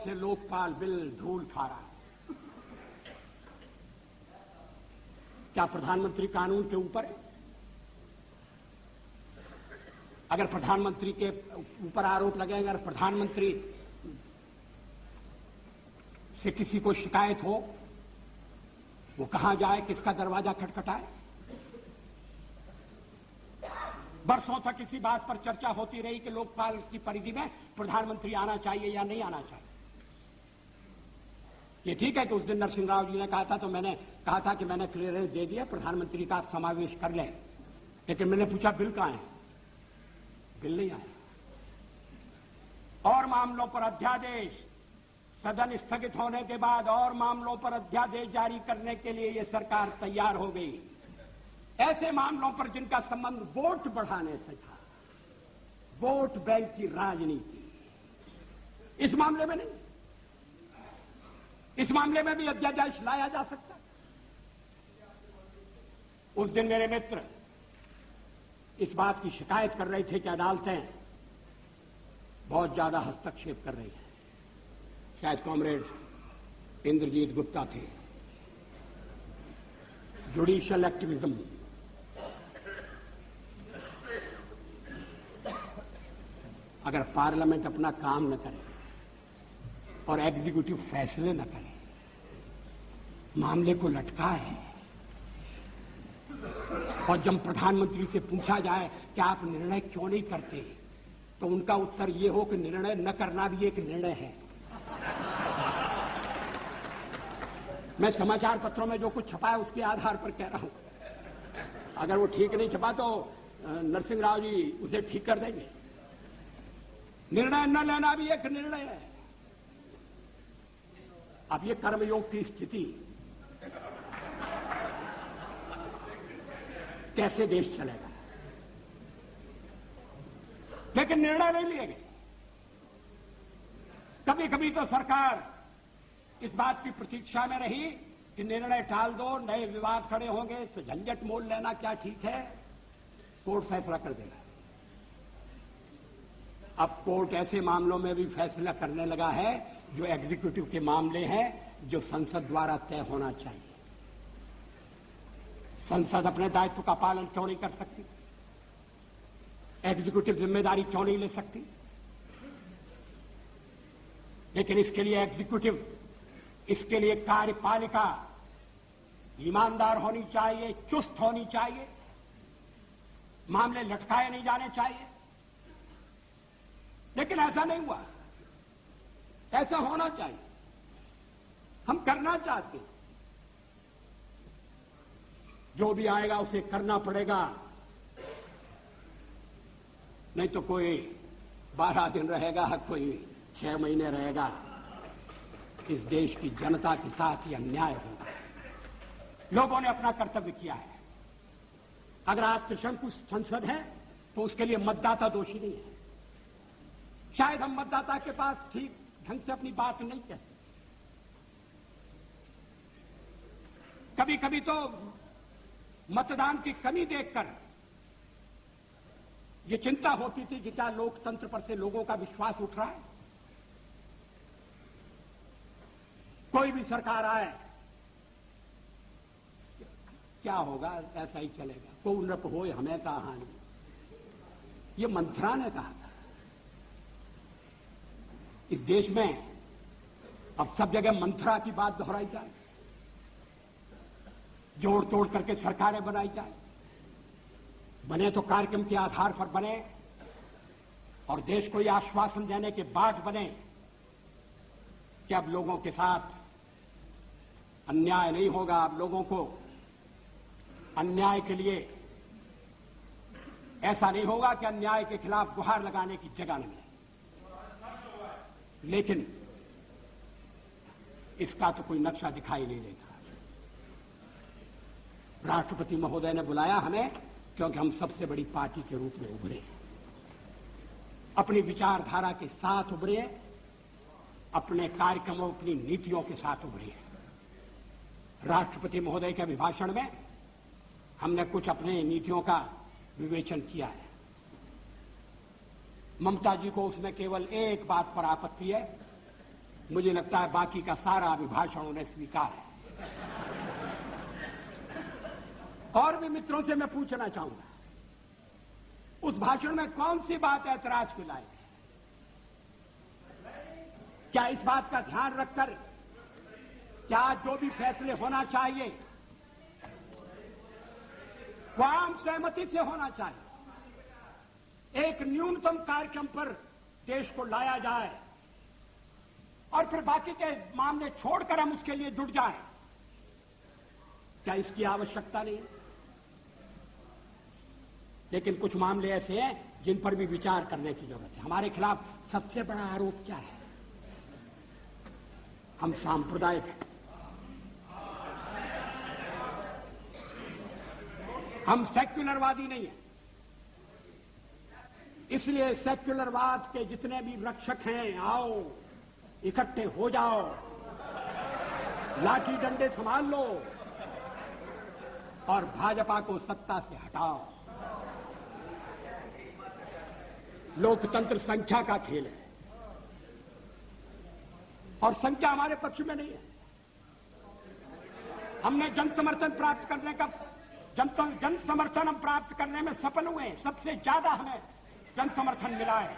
से लोकपाल बिल धूल खा रहा है। क्या प्रधानमंत्री कानून के ऊपर है? अगर प्रधानमंत्री के ऊपर आरोप लगेगा, अगर प्रधानमंत्री से किसी को शिकायत हो, वो कहां जाए, किसका दरवाजा खटखटाए? बरसों तक इसी बात पर चर्चा होती रही कि लोकपाल की परिधि में प्रधानमंत्री आना चाहिए या नहीं आना चाहिए। ये ठीक है कि उस दिन नरसिंह राव जी ने कहा था, तो मैंने कहा था कि मैंने क्लियरेंस दे दिया, प्रधानमंत्री का आप समावेश कर लें। लेकिन मैंने पूछा बिल कहां है? बिल नहीं आया। और मामलों पर अध्यादेश, सदन स्थगित होने के बाद और मामलों पर अध्यादेश जारी करने के लिए यह सरकार तैयार हो गई, ऐसे मामलों पर जिनका संबंध वोट बढ़ाने से था, वोट बैंक की राजनीति। इस मामले में नहीं, इस मामले में भी अध्यादेश लाया जा सकता। उस दिन मेरे मित्र इस बात की शिकायत कर रहे थे कि अदालतें बहुत ज्यादा हस्तक्षेप कर रही हैं। शायद कॉमरेड इंद्रजीत गुप्ता थे। जुडिशियल एक्टिविज्म, अगर पार्लियामेंट अपना काम न करे और एग्जीक्यूटिव फैसले न करे, मामले को लटकाए, और जब प्रधानमंत्री से पूछा जाए कि आप निर्णय क्यों नहीं करते, तो उनका उत्तर यह हो कि निर्णय न करना भी एक निर्णय है। मैं समाचार पत्रों में जो कुछ छपा है उसके आधार पर कह रहा हूं। अगर वो ठीक नहीं छपा तो नरसिंह राव जी उसे ठीक कर देंगे। निर्णय न लेना भी एक निर्णय है। अब ये कर्मयोग की स्थिति, कैसे देश चलेगा? लेकिन निर्णय नहीं लिए गए। कभी कभी तो सरकार इस बात की प्रतीक्षा में रही कि निर्णय टाल दो, नए विवाद खड़े होंगे तो झंझट मोल लेना क्या ठीक है, कोर्ट फैसला कर देगा। अब कोर्ट ऐसे मामलों में भी फैसला करने लगा है जो एग्जीक्यूटिव के मामले हैं, जो संसद द्वारा तय होना चाहिए। संसद अपने दायित्व का पालन क्यों नहीं कर सकती? एग्जीक्यूटिव जिम्मेदारी क्यों नहीं ले सकती? लेकिन इसके लिए एग्जीक्यूटिव, इसके लिए कार्यपालिका ईमानदार होनी चाहिए, चुस्त होनी चाहिए, मामले लटकाए नहीं जाने चाहिए। लेकिन ऐसा नहीं हुआ। ऐसा होना चाहिए। हम करना चाहते हैं, जो भी आएगा उसे करना पड़ेगा, नहीं तो कोई 12 दिन रहेगा, कोई 6 महीने रहेगा। इस देश की जनता के साथ यह अन्याय होगा। लोगों ने अपना कर्तव्य किया है। अगर आज त्रिशंकु संसद है तो उसके लिए मतदाता दोषी नहीं है। शायद हम मतदाता के पास ठीक ढंग से अपनी बात नहीं कहते। कभी कभी तो मतदान की कमी देखकर यह चिंता होती थी कि क्या लोकतंत्र पर से लोगों का विश्वास उठ रहा है। कोई भी सरकार आए, क्या होगा, ऐसा ही चलेगा, को नृप हो हमें का हानि, ये मंथरा ने कहा था। इस देश में अब सब जगह मंथरा की बात दोहराई जाए, जोड़ तोड़ करके सरकारें बनाई जाए, बने तो कार्यक्रम के आधार पर बने और देश को यह आश्वासन देने के बाद बने कि अब लोगों के साथ अन्याय नहीं होगा। अब लोगों को अन्याय के लिए ऐसा नहीं होगा कि अन्याय के खिलाफ गुहार लगाने की जगह न मिले। लेकिन इसका तो कोई नक्शा दिखाई नहीं देता। राष्ट्रपति महोदय ने बुलाया हमें क्योंकि हम सबसे बड़ी पार्टी के रूप में उभरे, अपनी विचारधारा के साथ उभरे, अपने कार्यक्रमों, अपनी नीतियों के साथ उभरे। राष्ट्रपति महोदय के अभिभाषण में हमने कुछ अपने नीतियों का विवेचन किया है। ममता जी को उसमें केवल एक बात पर आपत्ति है, मुझे लगता है बाकी का सारा अभिभाषण उन्हें स्वीकार है। और भी मित्रों से मैं पूछना चाहूंगा, उस भाषण में कौन सी बात ऐतराज के लायक है? क्या इस बात का ध्यान रखकर क्या जो भी फैसले होना चाहिए वो आम सहमति से होना चाहिए, एक न्यूनतम कार्यक्रम पर देश को लाया जाए और फिर बाकी के मामले छोड़कर हम उसके लिए जुट जाएं? क्या इसकी आवश्यकता नहीं? लेकिन कुछ मामले ऐसे हैं जिन पर भी विचार करने की जरूरत है। हमारे खिलाफ सबसे बड़ा आरोप क्या है? हम सांप्रदायिक हैं, हम सेक्युलरवादी नहीं हैं। इसलिए सेक्युलरवाद के जितने भी रक्षक हैं, आओ इकट्ठे हो जाओ, लाठी डंडे संभाल लो और भाजपा को सत्ता से हटाओ। लोकतंत्र संख्या का खेल है और संख्या हमारे पक्ष में नहीं है। हमने जन समर्थन प्राप्त करने का जन समर्थन हम प्राप्त करने में सफल हुए हैं। सबसे ज्यादा हमें जन समर्थन मिला है।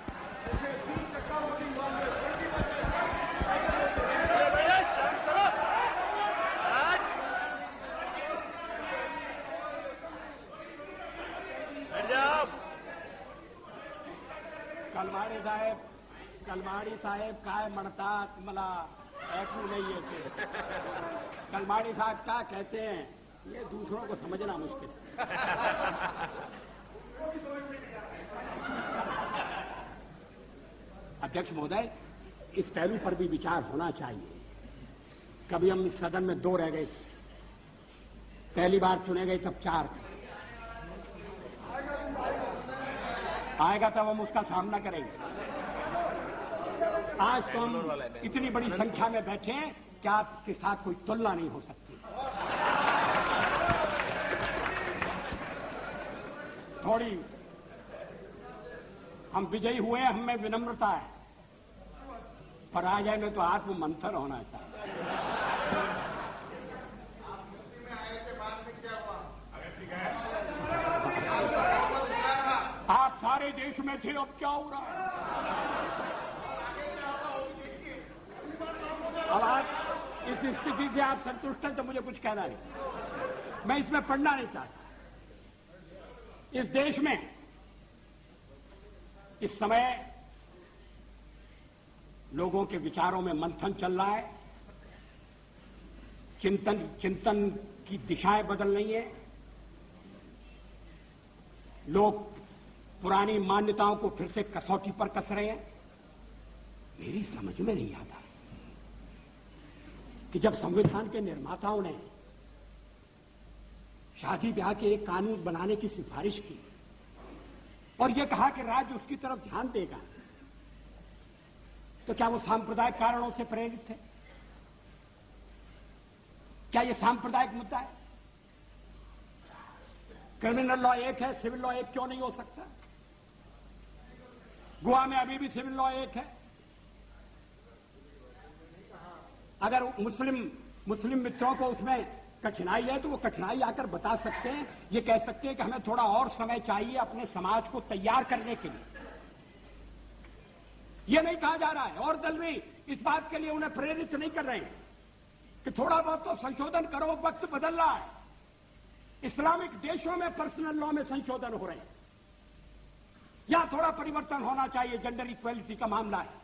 कलमाड़ी साहेब काय म्हणतात मला ऐकू नहीं येते। कलमाड़ी साहब क्या कहते हैं ये दूसरों को समझना मुश्किल है। अध्यक्ष महोदय, इस पहलू पर भी विचार होना चाहिए। कभी हम इस सदन में 2 रह गए, पहली बार चुने गए तब 4 थे। आएगा तब हम उसका सामना करेंगे। आज तो हम इतनी बड़ी संख्या में बैठे हैं कि आपके साथ कोई तुलना नहीं हो सकती। थोड़ी हम विजयी हुए, हम में विनम्रता है, पराजय में तो आत्म मंथन होना चाहिए। आप सारे देश में थे, अब क्या हो रहा है? अब आप इस स्थिति से आप संतुष्ट हैं तो मुझे कुछ कहना नहीं, मैं इसमें पढ़ना नहीं चाहता। इस देश में इस समय लोगों के विचारों में मंथन चल रहा है, चिंतन की दिशाएं बदल रही हैं। लोग पुरानी मान्यताओं को फिर से कसौटी पर कस रहे हैं। मेरी समझ में नहीं आता कि जब संविधान के निर्माताओं ने शादी ब्याह के एक कानून बनाने की सिफारिश की और यह कहा कि राज्य उसकी तरफ ध्यान देगा, तो क्या वो सांप्रदायिक कारणों से प्रेरित थे? क्या यह सांप्रदायिक मुद्दा है? क्रिमिनल लॉ एक है, सिविल लॉ एक क्यों नहीं हो सकता? गोवा में अभी भी सिविल लॉ एक है। अगर मुस्लिम मित्रों को उसमें कठिनाई है तो वो कठिनाई आकर बता सकते हैं, ये कह सकते हैं कि हमें थोड़ा और समय चाहिए अपने समाज को तैयार करने के लिए। ये नहीं कहा जा रहा है और दल भी इस बात के लिए उन्हें प्रेरित नहीं कर रहे हैं कि थोड़ा बहुत तो संशोधन करो, वक्त बदल रहा है। इस्लामिक देशों में पर्सनल लॉ में संशोधन हो रहे हैं, यहां थोड़ा परिवर्तन होना चाहिए। जेंडर इक्वलिटी का मामला है,